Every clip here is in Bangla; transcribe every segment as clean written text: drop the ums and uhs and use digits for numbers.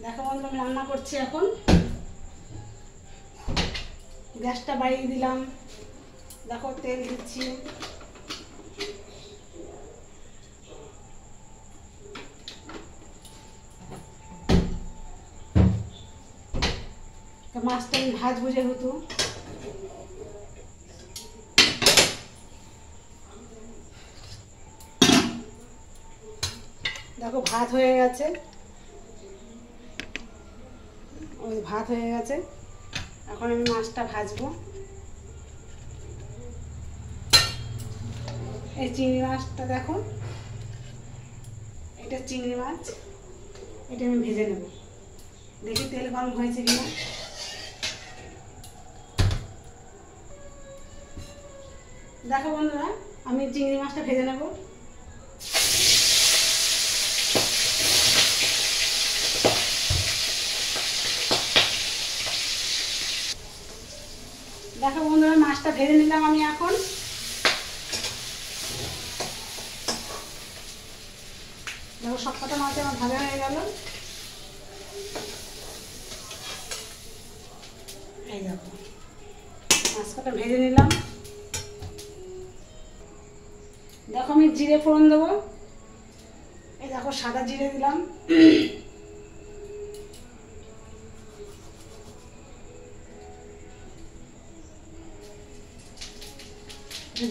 দেখো বন্ধু, আমি রান্না করছি এখন। গ্যাসটা বাড়িয়ে দিলাম। দেখো তেল দিচ্ছি। মাছটা আমি ভাজবো যেহেতু। দেখো ভাত হয়ে গেছে, ওই ভাত হয়ে গেছে। এখন আমি মাছটা ভাজবো। এই চিংড়ি মাছটা দেখো, এটা চিংড়ি মাছ, এটা আমি ভেজে নেব। দেখি তেল গরম হয়েছে কিনা। দেখো বন্ধুরা, আমি চিংড়ি মাছটা ভেজে নেব। দেখো বন্ধুরা, মাছটা ভেজে নিলাম আমি এখন। দেখো সবকটা মাছ আমার ভাজা হয়ে গেল। এই দেখো মাছ কটা ভেজে নিলাম। দেখো আমি জিরে ফোড়ন দেবো। এই দেখো সাদা জিরে দিলাম।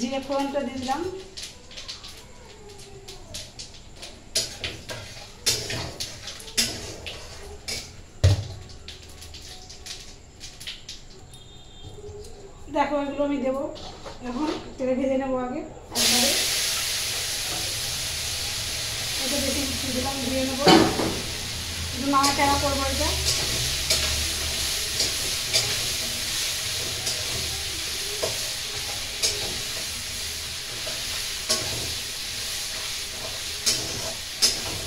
জিরে ফোড়নটা দিয়ে দিলাম। দেখো এগুলো আমি দেবো এখন। তেলে ভেজে নেবো আগে একবারে। এটা বেশি কিছু দিলাম, দিয়ে নেবো। একটু নাড়াচাড়া করবো এটা।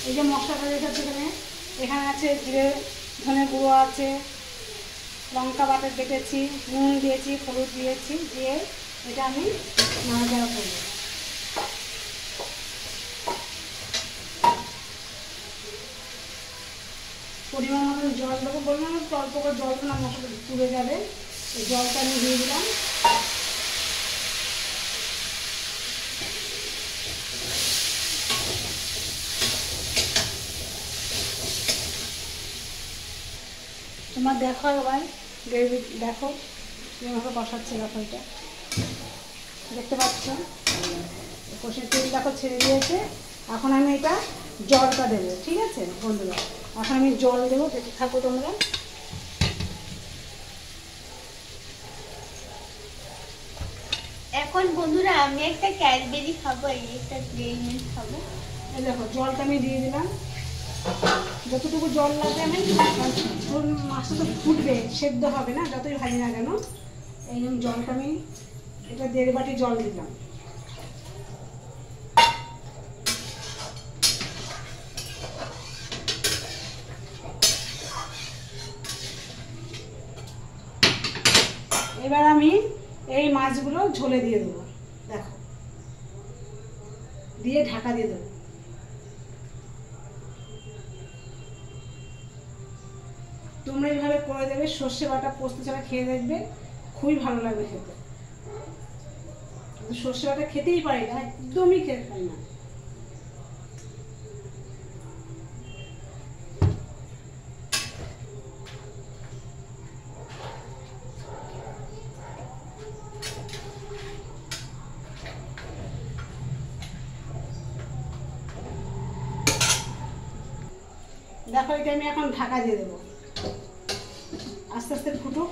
এই যে মশলাটা রেখেছি এখানে আছে জিরে ধনে গুঁড়ো আছে, লঙ্কা বাটা বেটেছি, নুন দিয়েছি, হলুদ দিয়েছি, দিয়ে এটা আমি নাড়াচাড়া করবো। পরিমাণ মতো জল দেবো। বললাম অল্প করে জল না, মশলা পুড়ে যাবে। এই জলটা আমি দিয়ে দিলাম। তোমার দেখো এবার গ্রেভি দেখো কীভাবে কষাচ্ছে। দেখো এটা দেখতে পাচ্ছ, কষে তেল দেখো ছেড়ে দিয়েছে। এখন আমি এটা জলটা দেবো। ঠিক আছে বন্ধুরা, এখন আমি জল দেবো, দেখতে থাকো তোমরা। এখন বন্ধুরা আমি একটা ক্যাডবেরি খাবো, এই একটা ডেইরি মিল্ক খাবো। এই দেখো জলটা আমি দিয়ে দিলাম। যতটুকু জল লাগবে আমি, মাছটা তো ফুটবে, সেদ্ধ হবে না যতই ভাজি না কেন। এই জন্য জলটা আমি এটা 1.5 বাটি জল দিলাম। এবার আমি এই মাছগুলো ঝোলে দিয়ে দেবো। দেখো দিয়ে ঢাকা দিয়ে দেবো। তোমরা এইভাবে করে দেবে, সর্ষে বাটা পোস্ত ছাড়া খেয়ে দেখবে, খুবই ভালো লাগবে খেতে। সর্ষে বাটা খেতেই পারি না, একদমই খেতে পারি না। দেখো এটা আমি এখন ঢাকা দিয়ে দেবো, আস্তে আস্তে ফুটুক।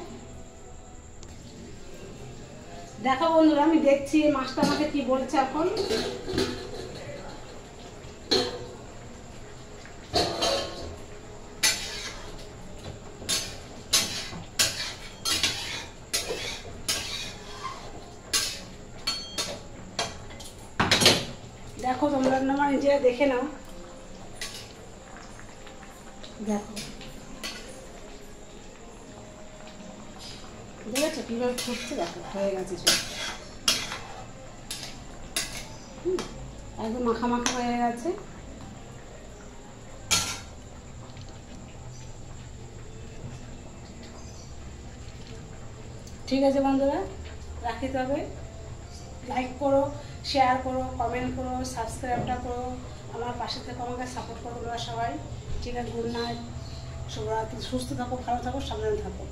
দেখো বন্ধুরা, আমি দেখছি মাছটা আমাকে কি বলছে এখন। দেখো তোমরা আমার নিজেরা দেখে নাও। দেখো দেখেছো কিভাবে ফুটছে। দেখো হয়ে গেছে সব, একদম মাখা মাখা হয়ে গেছে। ঠিক আছে বন্ধুরা, রাখি তবে। লাইক করো, শেয়ার করো, কমেন্ট করো, সাবস্ক্রাইবটা করো, আমার পাশে থেকে আমাকে সাপোর্ট করো তোমরা সবাই। ঠিক আছে, গুড নাইট, শুভরাত্রি, সুস্থ থাকো, ভালো থাকো, সাবধানে থাকো।